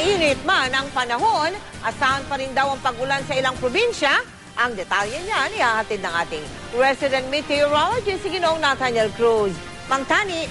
Mainit man ang panahon, asahan pa rin daw ang pag-ulan sa ilang probinsya. Ang detalye niyan, ihahatid ng ating resident meteorologist, si Ginoong Nathaniel Cruz. Mang Tani.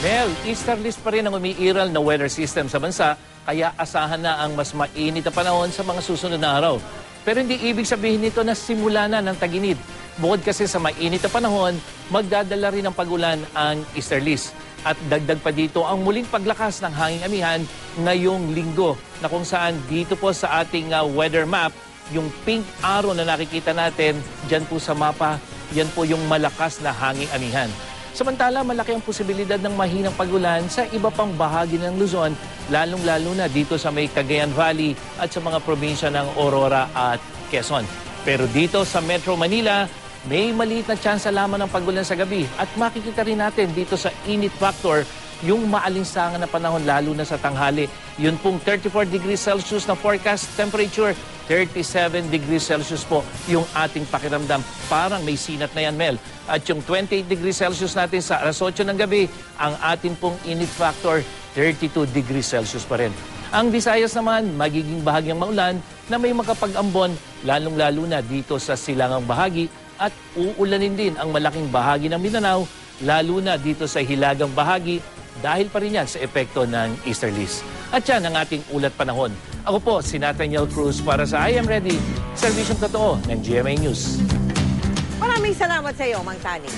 Mel, easterlies pa rin ang umiiral na weather system sa bansa, kaya asahan na ang mas mainit na panahon sa mga susunod na araw. Pero hindi ibig sabihin nito na simula na ng tag-init. Bukod kasi sa mainit na panahon, magdadala rin ng pag-ulan ang easterlies. At dagdag pa dito ang muling paglakas ng hanging amihan ngayong linggo, na kung saan dito po sa ating weather map, yung pink arrow na nakikita natin dyan po sa mapa, yan po yung malakas na hanging amihan. Samantala, malaki ang posibilidad ng mahinang pag-ulan sa iba pang bahagi ng Luzon, lalong-lalo na dito sa may Cagayan Valley at sa mga probinsya ng Aurora at Quezon. Pero dito sa Metro Manila, may maliit na tsansa lamang ng pag-ulan sa gabi at makikita rin natin dito sa init factor yung maalinsangan na panahon lalo na sa tanghali. Yun pong 34 degrees Celsius na forecast temperature, 37 degrees Celsius po yung ating pakiramdam. Parang may sinat na yan, Mel. At yung 28 degrees Celsius natin sa alas 8 ng gabi, ang ating pong init factor, 32 degrees Celsius pa rin. Ang Visayas naman, magiging bahagyang maulan na may makapag-ambon, lalong-lalo na dito sa silangang bahagi, at uulanin din ang malaking bahagi ng Mindanao, lalo na dito sa hilagang bahagi, dahil pa rin yan sa epekto ng easterlies. At yan ang ating ulat panahon. Ako po, si Nathaniel Cruz para sa I Am Ready, serbisyong totoo ng GMA News. Maraming salamat sa iyo, Mang Tani.